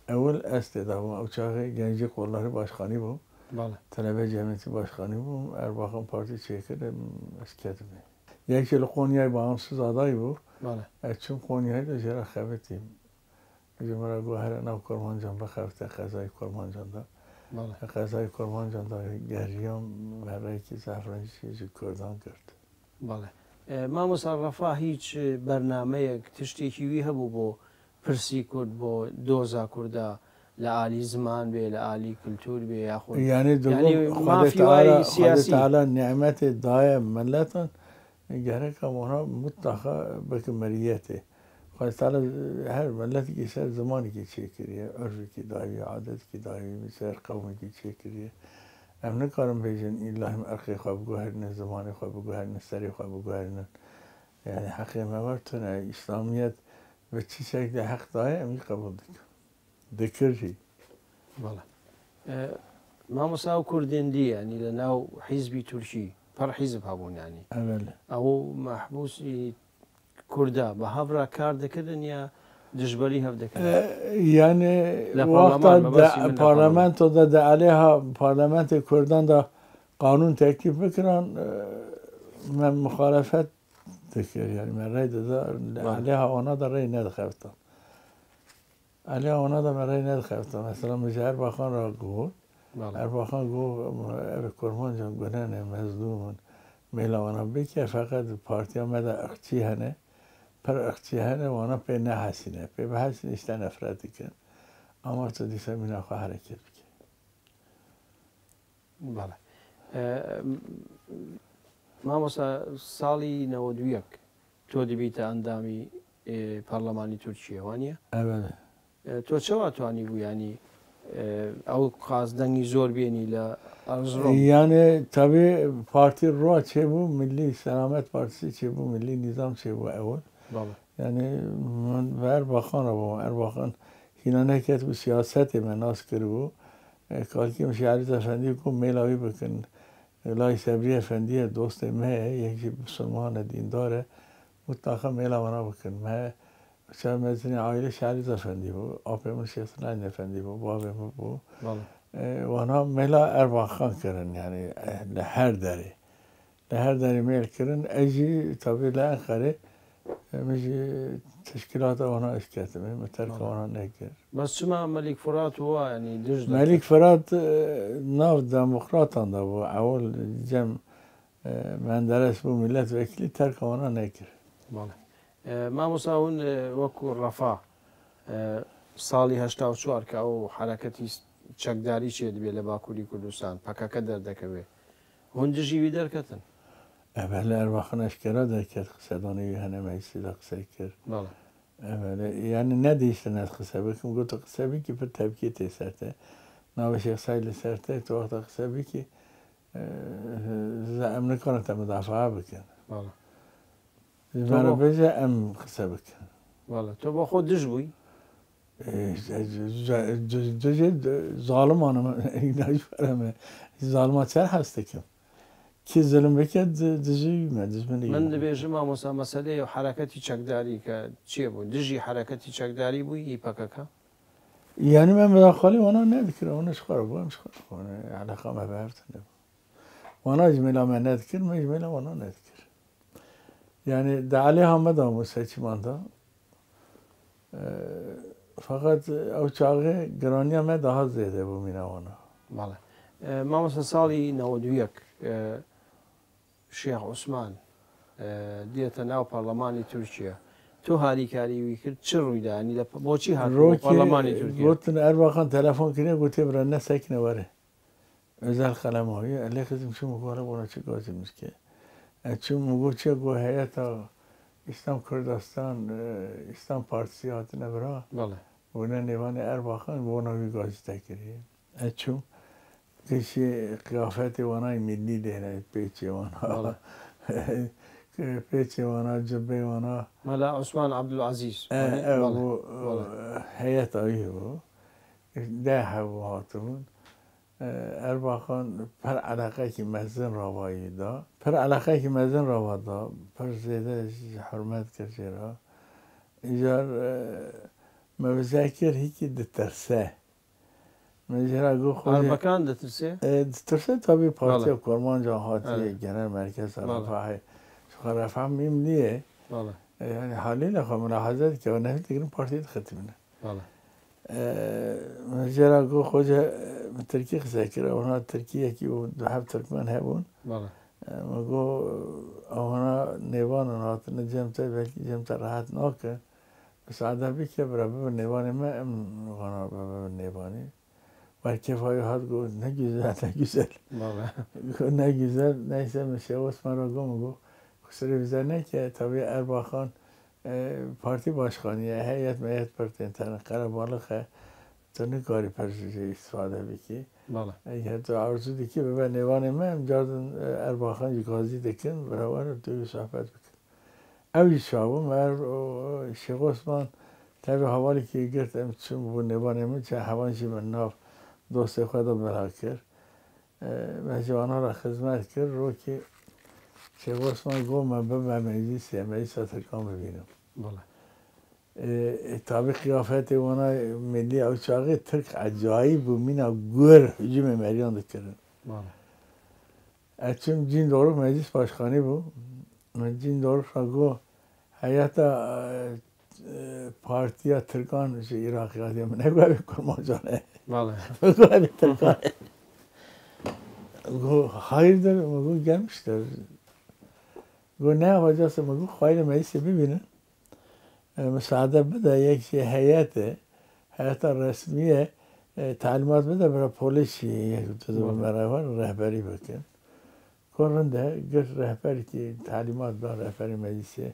اول استدا بوم او چاقه گنجی قولاری باشخانی بوم بله طلبه جمعیتی باشخانی بوم ارباخان پارتی چکر اسکت بیم یکی لقونیای با هم سزادایی بود بله چون قونیای دو جرا خبتیم جمعه گوهر نو کرمان جان بخفته قضای کرمان جان دا بله قضای کرمان جان دا گریام برای که زفرانی چیزی کردان کرد بله مامۆستا ڕەفا هیچ بەرنمەیەک تشتێکی وی هەبوو بۆ پرسی کورد بۆ دۆزا کووردا لە ئالی زمان بێ لە ئالی کللتور بێ یاخۆ یعنی مافیوای سیاسی تعالی نعمت دایە ملەتان گەرەکە وەنا مطلقا بەکمەریەتێ خۆی تعالی هەر ملەتێکی سەر زمانێکی چێکردیە عرفێکی داوی عادەتێکی داوی سەر قەومێکی چێکردیە ئەم نەکارم بێژن ئیلاهیم ئەرقی خوا بگوهرنە زمانی خوا بگوهرنە سەری خوا بگوهرنە یعنی حەقی مەوەرتونە ئیسلامیەت بە چی شەکلی حەق دایە ئەمی قبول دەکردی بەڵێ مامۆستا و کوردێندی ینی لە ناو حیزبی تورکی پەر حیزب هەبوون ینی ئەو مەحبوسی کووردا بە هەڤرا کار دەکردن یا دژبەری هەفدەکەن یعنی وەختا پارلەمەنتۆدا دە عەلێها پارلەمەنتی کوردان دا قانون تەکلیف بکران من مخالفەت دەکرد یعنی من ڕێی دەدا عەلێها ئەوانەدا ڕێی نەدەخەوتم عەلێها ئەوانەدا من ڕێی نەدەخەوتم مەسەڵەن مژە ئەرباخان ڕا گوت ئەرباخان گو ئەوێ کورمان جان گونانێ مەزلومن مێلاوانە بکە فەقەت پارتیا مەدا ئەخچی هەنێ پر اختیاره وانا پی نه حسینه پی به حسین اشتن افرادی کن اما تو دیسا مینا خواه حرکت بکن بله مامۆستا ساڵی 92 تۆ دەبیتە ئەندامی پەرلەمانی تورکیە وانە تۆ چەوا توانی بوو ینی ئەو قازدەنگی زۆر بێنی لە ئەرزڕۆم یانێ تەبێ پارتی ڕوا چێبوو ملی سەلامەت پارتیسی چێبوو ملی نیزام چێبوو ئەوە یعنی من به ارباخان رو بوم ارباخان هینا نکرد به سیاست من ناس کرد بو کالکی مشی علی افندی کو میلاوی بکن لای صبری افندی دوست مه یکی مسلمان دینداره مطلقا میلاوانا بکن مه چه مزنی عائله شعری افندی بو آپمون شیخ سنان افندی بو بابم بو وانا میلا ارباخان کردن یعنی لهر داری میل کردن اجی طبیعی لآخره مجي تشكيلات وانا اشكاتم مترك وانا نكر بس شما ملك فرات هو يعني دجله ملك فرات ناف ديمقراط عنده اول جم من درس بو ملت وكيل ترك وانا نكر بله ما مساون وكو الرفاه صالي 84 كأو حركتي چەکداری چێ دەبێت لە باکووری کوردستان پەکەکە دەردەکەوێت هەون دژیوی دەرکەتن ئەبەلە ئەرواخەنەشکەرا دەکرد قسەدانەوی هەنەمەیسیدا قسەی کرد یعنی نەدیشتنەت قسە بکەم گوتە قسەبیکی پر تەبکی تێسەرتە ناوە شێخسای لەسەرتە تۆ وەختە قسەبیکی ئەم نەکەنێتە مدافعا بکەن زمانە بێژە ئەم قسە بکەن تۆ بۆ خۆ دژ بووی ظالمانە ناجوارەمە ظالما چەر هەستەکەم کی زلم بکرد دژیمە دژمنی من دەبێژم مامۆستا مەسەلەی و حرەکەتی چەکداری کە چییە بوو دژی حرەکەتی چەکداری بووی هیپەکەکە یعنی من بەداخەڵی وەنا نەدکرد ئەوەش خۆرە بووم علاقەمە بەهەفتە نەبوو وەنا جمێلا من نەدکرد من جمێلا وەنا نەدکرد یعنی دەعالی هەمەدا موسەچیماندا فقط ئەو چاغێ گرانیە مە داها زێدە بوو مینەوەنا بەڵێ مامۆستا ساڵی 92 شێخ عوسمان دێتە ناو پەرلەمانی تورکیا تۆ هاریکاریوی کرد چ ڕوویدانی بۆچی هاتۆ پەرلەمانی تورکیا گوتن ئەرباخان تەلەفۆن کرێ گوتێ برە نەسەکنە وەرە ئەزال خەلەمەوەیە ئەلێ خزم چوم گۆرە بۆنە چ گۆزی مسکێ ئەچوم گۆ چێ گۆ هەیەتە ئیسلام کوردستان ئیسلام پارتیسی هاتنە برا بوونە نێوانی ئەرباخان بۆ ناوی گازی تەکردی ئەچوم کشی قیافەتی وانای میلی دێنە پێچی وانە پێچی وانە جبەی وانە مەلا عوسمان عەبدولعەزیز هەیەتەوی بوو دا هەبوو هاتبوون ئەرباخان پەر عەلاقەیەکی مەزن ڕاواییدا پەر عەلاقەیەکی مەزن ڕاوادا پەر زێدە حورمەت کرد جێرا ئیجار مەوزای کرد هیچی دتەرسە مجرا گو خود مکان دترسه دترسه تابی پارتی کرمان جا هاتی گنر مرکز رفاه شخص رفاه میم نیه یعنی حالی نخواه ملاحظات که اون نفت دیگرم پارتی ختمینه مجرا گو خود ترکی خسته کرد اونا ترکیه که دو هفت ترکمن هبون مگو اونا نیوان هات نجمته بلکه جمته راحت ناکه بس عدبی که برای نیوانی ما ام غنا برای نیوانی برکفای هات گو نگیزل نگیزل نیسته میشه عثمان را گو کسری بزنه که طبیع ارباخان پارتی باشخانیه هیئت میت پرتین تنه قرار بالخه تو نکاری پرشیشه استفاده بکی اگه تو عرضو دیکی به نیوان من جاردن ارباخان جگازی دکن برای توی صحبت بکن اوی شابم شیخ عثمان طبیع حوالی که گرتم چون بو نیوان من چه حوانشی من ناف دوست خدا بلا کرد و جوانها را خدمت کرد رو که شیخ عثمان گو من به مجلسی مجلس ترکان ببینم طبق قیافت اونا ملی او چاقه ترک عجایب و مینا گور هجوم مریان دکرن اچون جین دورو مجلس باشخانی بود من جین دورو را گو حیاتا پارتیا ترکان عراقیات یا من نگوه بکنم جانه نگوه بترکان گو خیر داره مگو گمش داره گو نه وجهست مگو خواهی مجلسی ببینن مساعده بده یک هیئته هیئت رسمیه تعلیمات بده برای پلیسی یک دو برای رهبری بکن کننده گفت رهبری که تعلیمات به رهبری مجلسی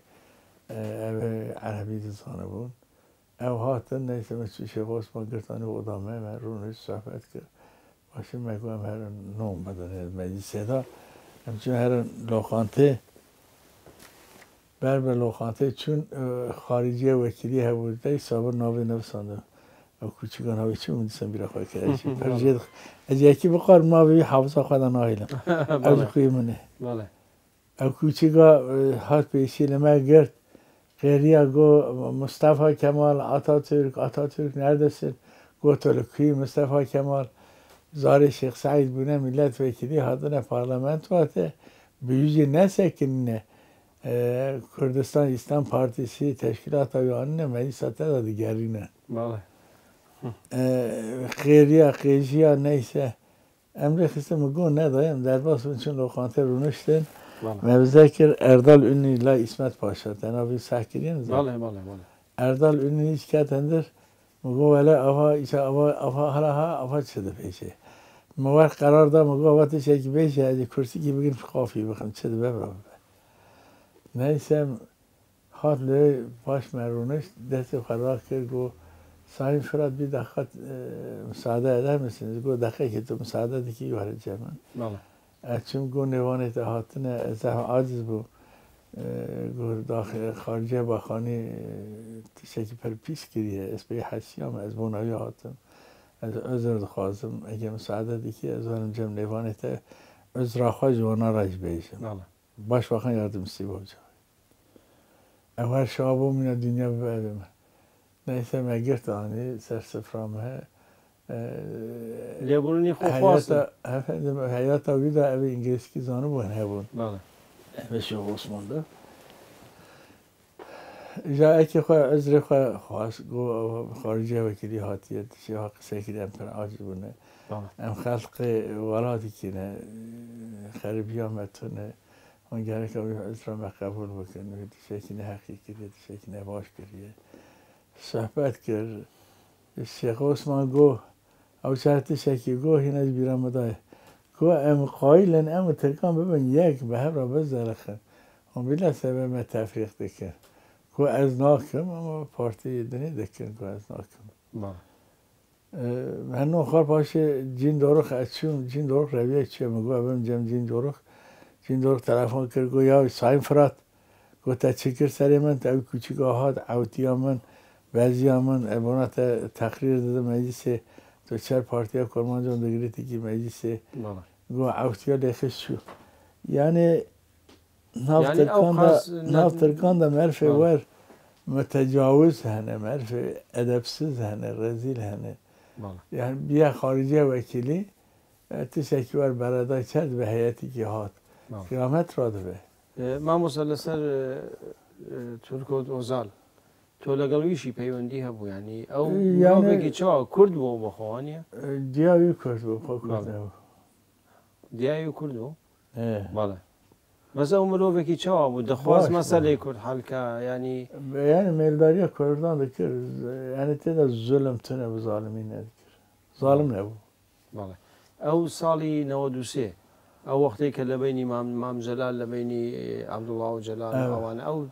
عربی دزانه بود او هاتن نیست مثل شیخ عثمان گرتانه و ادامه من رونش صحبت کرد باشه مگو هم هر نوم بدنه مجلسی دا همچون هر لوخانته بر لوخانته چون خارجی وکیلی هبود دای صابر ناوی نویسنده او کوچیکان هایی چی موندیسن بیره خواهی کرد پرجید از یکی بقار ما بی حافظه خواهدن آیلم او خوی منه او کوچیکا هات پیشی لما گرد غیریا گو مصطفی کمال آتاتورک نردسن گو تلکوی مصطفی کمال زار شیخ سعید بونه ملت وکیلی هاتن پارلمنت واته بیوزی نسکنینه کردستان اسلام پارتیسی تشکیلات آیانه مجلس تا دیگری نه خیریا قیجیا نیسه امری خسته مگو ندایم در باس چون لوخانته رونشتن مبذکر اردال اونی لا اسمت پاشا تنابی سحکرین بله اردال اونی نیست که تندر مگو ولی آوا حالا آوا شده پیشه موقع قرار داد مگو آوا تشه که بیشه از کرسی که بگیم قافی بخم شده ببرم نیستم هات لی باش مرونش دست خدا کرد گو سایم فراد بی دقیقت مساعده ادام میسنید گو دقیقه که تو مساعده دیگه وارد جمن چون گو نوانه هاتنه زه عاجز بو گو داخل خارجه با خانی تشکی پر پیش کریه اسپی حسیام از بونایی هاتم از عذر خواستم اگه مساعده دیگه از ورم جمع نوانه تا عذر خواه جوانا راج بیشم باش واقعا یادم سی باجا اول شابو من دنیا ببرم نیسته مگرد آنی سر سفرامه لیبرونی خوب خواستم حیات ویدا اوی انگلیسی زانو بون هبون بشه عثمان ده جایی که خواه عذر خواه خواست گو خارجه وکیلی هاتیه تشی ها قصه که دیم پر عاجز بونه ام خلق ولادی که نه خریبی ها متونه اون گره که عذر ما قبول بکنه تشی که نه حقیقی تشی که نه باش کریه صحبت کرد شیخ عثمان گو او چهت شکی گو هینج بیرم مدای گو ام قایلن ام ترکان ببین یک به هم را بزرخن هم بیلا سبب ما تفریق دکن گو از ناکم اما پارتی دنی دکن گو از ناکم من نخوار باشه جین داروخ اچون جین داروخ رویه چیه مگو ابم جین داروخ تلفن کرد گو یا سایم فرات گو تا چکر سری من تا کوچیک آهاد عوتی من بعضی من ابانات تقریر داده مجلس تو چهار پارتی ها کرمانجان دگریتی که مجلس گو عوتی ها لیخش شو یعنی نافترکان دا مرف ور متجاوز هنه مرف ادبسز هنه رزیل هنه یعنی بیا خارجی وکیلی تشکی ور برادای چرد به حیاتی که هات قیامت را ده به ما مسلسل ترکود اوزال تو لگلویشی پیوندی هبو یعنی او بگی چه کرد بو بخوانیه دیاوی کرد بو کرد نبو دیاوی کرد بو بله مثلا عمرو بگی چه بود دخواست مسئله کرد حل که یعنی میلداری کردان دکر یعنی تیدا ظلم تونه به ظالمین ندکر ظالم نبو بله او سالی 93 او وقتی که لبینی مام جلال لبینی عبدالله و جلال اوان او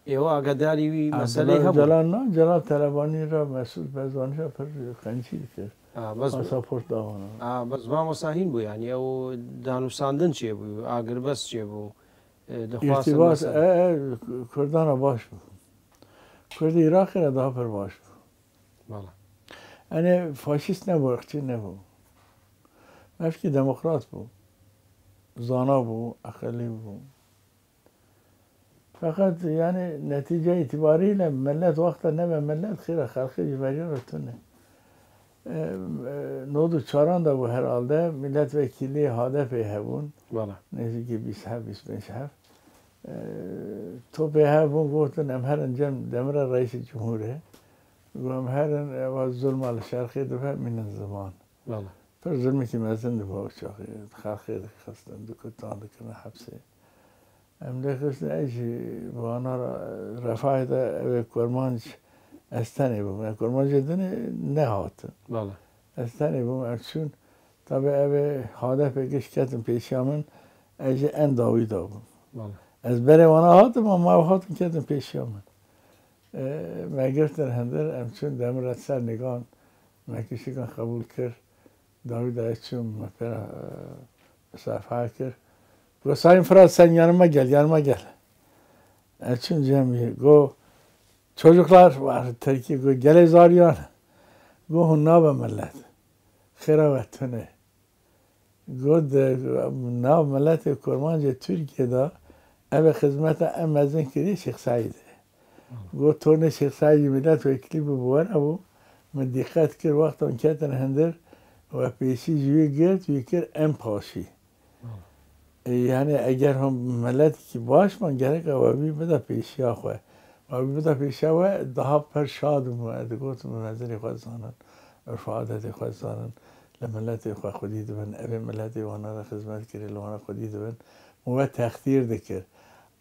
ایوا قداری وی مسئله هبو جلال طلبانی را مسئول بزانش پر خنچی کرد بس پاسپورت داوانا بس ما مساهین بو یعنی او دانوستاندن چیه بو اگر بس چیه بو ارتباط کردان باش بو کرد عراق را دا پر باش بو بله یعنی فاشیست نبو اخچی نبو مفکی دموکرات بو زانا بو اقلی بو فقط یعنی نتیجه اعتباری ملت وقت نبه ملت خیره خلقی جبری رو تونه نود چاران دا بو هر حالده ملت وکیلی هدف هبون نزدیکی 27 تو به هبون گفتن امهر انجام دمر رئیس جمهوره و امهر و ظلم على شرقی دفع من الزمان پر ظلمی که مزن دفع چاقی خلقی خستن دکتان دکنه حبسه امده خستن ایشی بانا رفاعی دا اوه کرمانج استنی بوم کرمانج دنه نه هاتن استنی بوم ارچون تا به اوه هدف گش کتن پیشیامن ایشی انداوی دا بوم از بره وانا هاتم ما هاتم کتن پیشیامن مگرفتن هندر امچون دمرت سر نگان مکشی کن قبول کرد داوید ایشون مپینا صفحه کرد گو سایم فراد sen yanıma gel. Elçin Cemil go çocuklar var Türkiye go gele zaryan. Go hunna millet. Khira ve tune. Go de nav millet Kurmanca Türkiye'de eve hizmete emezin kiri Şeyh Said. Go tone Şeyh Said millet vekili bu var bu. من دقت کر وقت اون کتن هندر و پیشی جوی گرد ویکر ام پاشی یعنی اگر هم ملتی که باش من گره که وابی بده پیشی آخواه وابی بده پیشی آخواه daha پر شاد موید گوتم نظری خواهد زانن ارفاعادت خواهد زانن لملتی خواه خودی دبن اوی ملتی وانا را خدمت کری لوانا خودی دبن موید تختیر دکر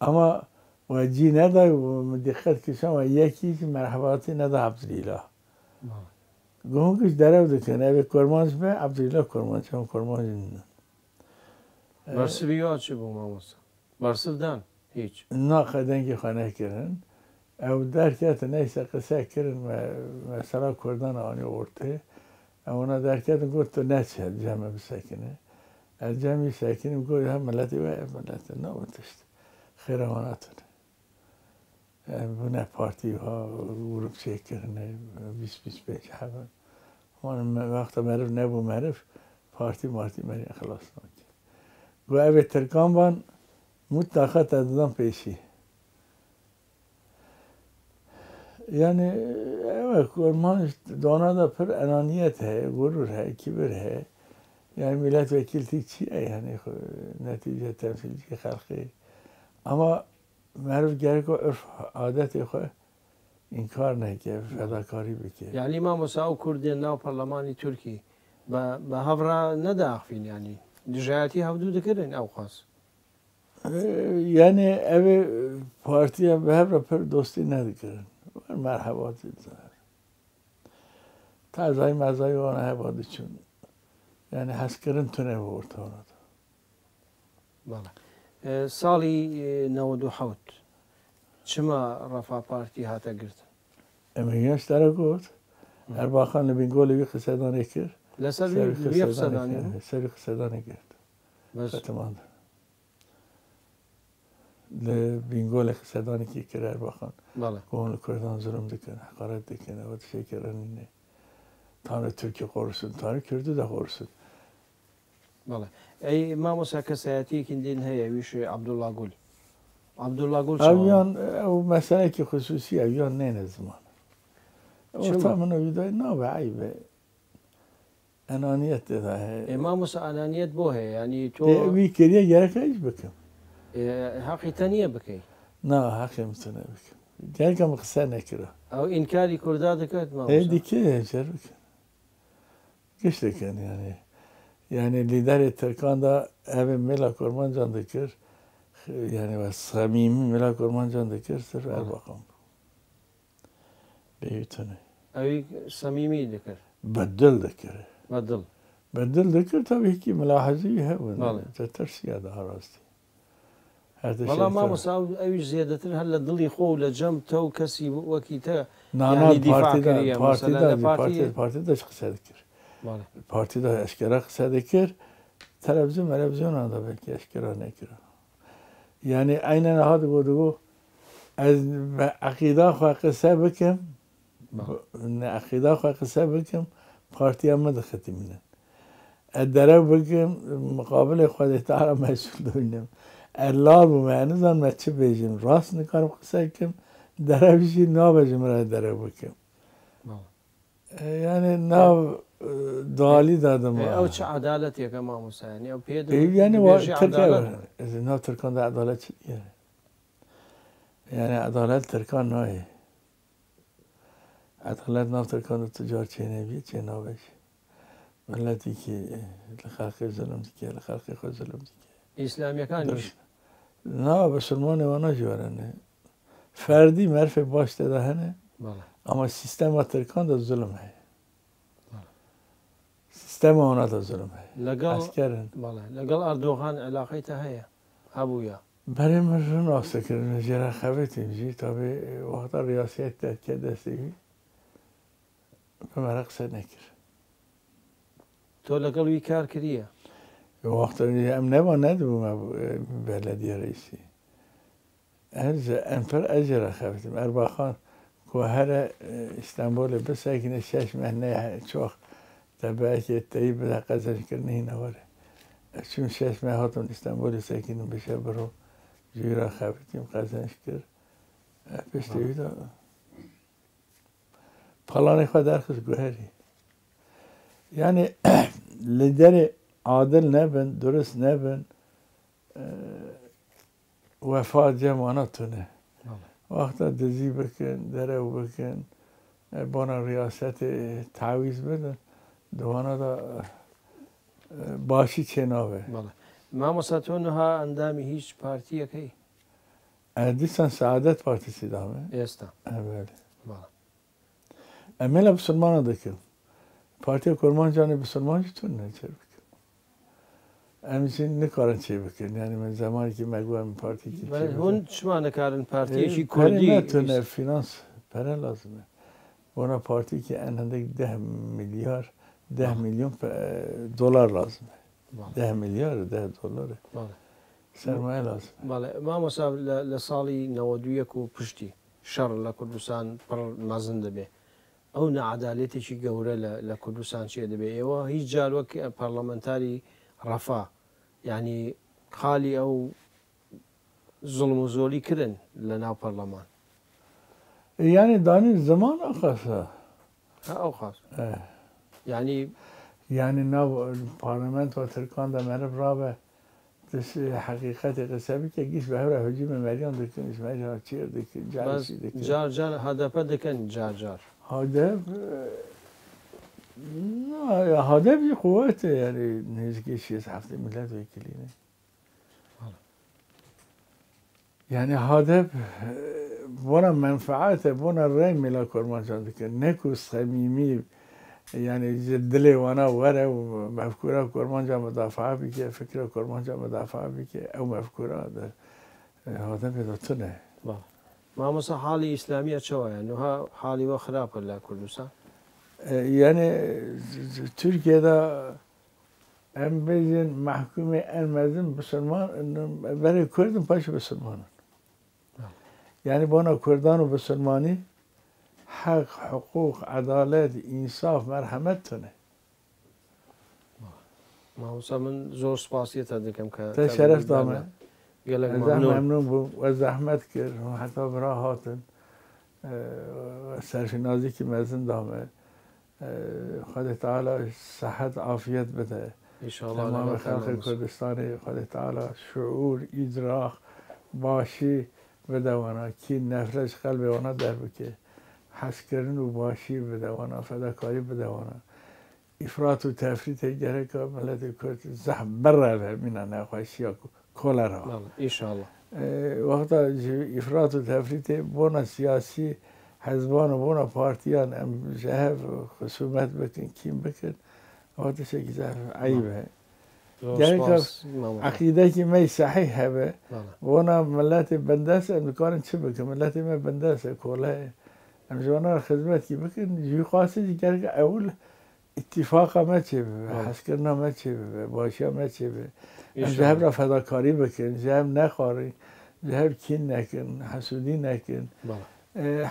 اما و جی نده و دقت کشم و یکی مرحباتی نده عبدالله گوهنگش درو دکن اوه کرمانش به عبدالله کرمانش هم کرمانش نه برسیب یا چه بو ماموسا برسیب دان هیچ نه خدنگی خانه کردن او درکت نیست قصه کردن مثلا کردن آنی ارته اونا درکت گفت تو نچه جمع بسکنه از جمعی سکنیم گفت هم ملتی و ملت نامتشت خیراناتونه بونه پارتی ها گروپ چه کرنه 20-25 حبن وقتا معرف نبو معرف پارتی مارتی مری خلاص نکن گو اوه ترکان بان متاخت دادن پیشی یعنی اوه کرمانش دانا پر انانیت ہے غرور ہے کبر ہے یعنی ملت وکیلتی چیه یعنی نتیجه تمثیلی خلقی اما معروف گره که عرف عادت خود این کار نکه فداکاری بکه یعنی ماموسا او کردین ناو پرلمانی ترکی به هفرا نداخفین یعنی دجایتی هفدو دکرین او خاص یعنی اوه پارتی هم به هفرا پر دوستی ندکرن مرحباتی دار تازای مزای وانه هبادی چون یعنی حس کردن تونه بورد هانا بله سالی 97 چما رفا پارتی هاتا گرتن امیگنش داره گفت ارباخان لبینگولی وی قصدانه کرد لسر وی قصدانه سری قصدانه کرد بس ختمان لبینگولی قصدانه کی کرد ارباخان بله قوم کردان ظلم دکنه حقارت دکنه و تشکران اینه تانه ترکی قرصون تانه کرده ده قرصون بله ای ماموسا کسایتی کندین هیا ویش عبدالله گل عبدالله گل اویان او مسئله که خصوصی اویان نه نزمان ورطا منو ویدای نابه عیبه انانیت ده ماموسا انانیت بوه یعنی تو وی کریه گرک ایش بکم حقی تنیه بکی نه حقی میتونه بکم گرکم قصه نکره او انکاری کرده دکت ای ماموسا دیگه چرا بکن گشت کن یعنی لیدر ترکان دا اوه ملا کرمان جان دکر یعنی و صمیمی ملا کرمان جان دکر سر ارباقام بیتونه اوی صمیمی دکر بدل دکره بدل دکر طبعی که ملاحظی ها بله ترسی ها ده راستی والله ماموسا اویش زیاده تر هلا دلی خو لجم تو کسی وکی تا نه یعنی دفاع کریه پارتی داش قصه دکر بله پارتی دا اشکرا قصه دکر تلویزیون آندا بکی اشکرا نکره یعنی این نهاد گودگو از عقیده خواه قصه بکم عقیده خواه قصه بکم پارتی هم مدخطی مینن ادره بکم مقابل خود تعالی مسئول دونیم اللال بمعنیزان ما چه بیجیم راست نکارم قصه کم دره بیشی نا بجیم را دره بکم یعنی نا دالی دادم او چه عدالت یک ماموسا یعنی او پیدا یعنی ترکیه نا ترکان ده عدالت چیه یعنی عدالت ترکان نایه عدالت ناف ترکان ده تجار چه نبیه چه نابش ملتی که لخلق ظلم دیگه لخلق خود ظلم دیگه اسلامی کانش نه بسلمان وانا جوارنه فردی مرف باش ده هنه اما سیستم ترکان ده ظلم هی سیستم اونا ده ظلم هی لقل اردوغان علاقه ته هیا ابویا برای من ناسته کردن جرا خبرتیم جی تا به وقت ریاست که دستی به مرقصه نکر تو لقل وی کار کریه وقت هم نبا ندبوم بلدیه رئیسی انفر اجرا خبرتیم ارباخان که هر استانبول بسکنه 6 مهنه چوخ تبعه که تایی بده قزش کرنه این نواره چون 6 ماه هاتون استانبول سکنیم بشه برو جویرا خبرتیم قزنش کرد پشتوی دا پلان خود درخص گوهری یعنی لیدر عادل نبن درست نبن وفات جمعانتونه وقتا دزی بکن درو بکن بانا ریاست تعویض بدن دوانا دا باشی چناوه ماموسا تو نها اندامی هیچ پارتیه کی؟ دیستان سعادت پارتی سیدامه ایستا بله ئەمێ لە بسلمانە دەکەم پارتیە کۆرمانجانێ بسلمانجی تون نەچێ بکەن ئەمچین نکارن چێ بکەن یعنی من زمانێکی مەگووە پارتیکی هون چمانەکارن پارتیەکی کوردی ناتونە فینانس پەرە لازمە بۆنە پارتیکی ئەن هەندێک 10 میلیار 10 میلیۆن دۆلار لازمە 10 میلیارە 10 دۆلارە سەرمایە لازم بەڵێ مامۆستا لە ساڵی 92 و پشتی شەڕ لە کوردستان پڕ مەزن دەبێ ئەو نەعەدالەتێکی گەورە لە کوردستان چێ دەبێ ئێوە هیچ جار وەک پەرلەمەنتاری ڕەفا یعنی خالی ئەو زوڵم و زۆری کردن لە ناو پەرلەمان یعنی دانی زمان ئەخەسە ئەو خاص یعنی ناو پارلەمەنت و ترکان دەمەرە ڕابە حقیقەتی قسە بکە گیش بە هەورە هەجیمە مەریان دەکەن ئیسماعیل چێر دەکەن جار جار هەدەپە دەکەن جار جار هدفی قوته یعنی نزدیک 6-7 ملت وکیلینه یعنی هدف بنا منفعته بنا رای ملا کرمانجان دکن نکوس خمیمی یعنی دلی وانا وره و مفکوره کرمانجان مدافع بکه فکر کرمانجان مدافع بکه او مفکوره ده هدف داتونه ما مثلا حالی اسلامیه چوه یعنی حالی و خراب لا کردستان yani Türkiye'de en bezin mahkume elmezin Müslüman beni Kürt'ün başı Müslümanın. Yani bana Kürdan ve Müslümani hak, hukuk, adalet, insaf, merhamet tane. مامۆستا من زۆر سپاسیەتە دەکەم کە تشرف دامه ممنون بووم و زەحمەت کرد حتا برا هاتن سەرفینازێکی مەزن دامه خدا تعالی صحت عافیت بده تمام خلق کردستان خدا تعالی شعور ادراک باشی بده وانا کی نفرش قلب وانا در بکه حس کردن و باشی بده وانا فداکاری بده وانا افراط و تفریط گره که ملت کرد زحم بره مینا نخواهشی کولرا ان شاء الله وقتا افراط و تفریط بونا سیاسی حزبان و بونا پارتیان ام جهب خصومت بکن کیم بکن وقتا شکی زهر عیبه یعنی که عقیده که می صحیح هبه بونا ملت بندس ام بکارن چه بکن ملت ما بندس کوله ام جوانا خدمت کی بکن جوی قاسه دیگر که اول اتفاق ما چه ببه حس کرنا ما چه ببه باشی ما چه ببه ام جهب را فداکاری بکن جهب نخواری جهب کین نکن حسودی نکن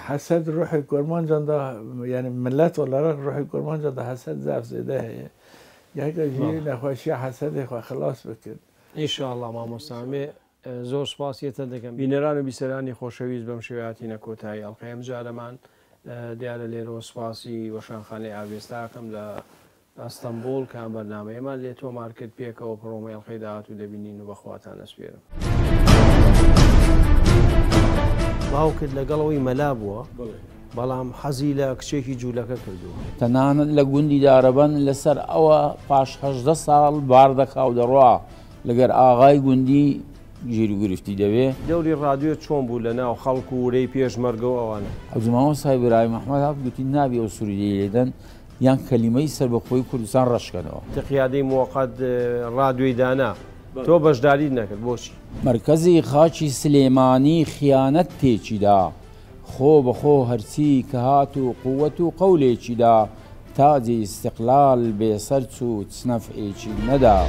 حسد روح کرمانجان دا یعنی ملت ولا روح کرمانجان دا حسد ضعف زده هست یک جی نخواشی حسد خلاص بکن ان شاء الله مامۆستا زۆر سپاسیەتە دەکەم بینەران و بیسەرانی خۆشەویست بەم شێواتینە کۆتایی ئەڵقەیەم جارەمان دیارە لێرەوە سپاسی وەشانخانەی ئاوێستاکەم لە ئەستەمبول کە بەرنامەیەمان لێ تۆمار کرد پێکەوە پڕۆمەی ئەڵقەی داهات و دەبینین و بەخواتان ئەسپێرم باوکت لەگەڵەوەی مەلا بووە بەڵام حەزی لە کچێکی جوولەکە کردووە تەنانەت لە گوندی دارەبەن لەسەر ئەوە پاش 18 ساڵ بار دەکاو دەڕوا لەگەر ئاغای گوندی گیرگرفتی دەوێ دەوری ڕادیۆ چۆن بوو لە ناو خەڵک و وەرەی پێشمەرگە و ئەوانە حەوزماوە سای برای محمد هات گوتی نابێ ئەو سووریدەی لێدەن یان کەلیمەی سەر بەخۆی کوردستان ڕەشکەنەوە تقیادەی موقەت ڕادیۆی دانا تۆ بەشداری نەکرد بۆچی مرکزی خاچی سلێمانی خیانەت تێچیدا خۆ بەخۆ هەرچی کە هات و قووەت و قەولێکیدا تاجی استقلال بێسەر چوو چ نەفعێکی نەدا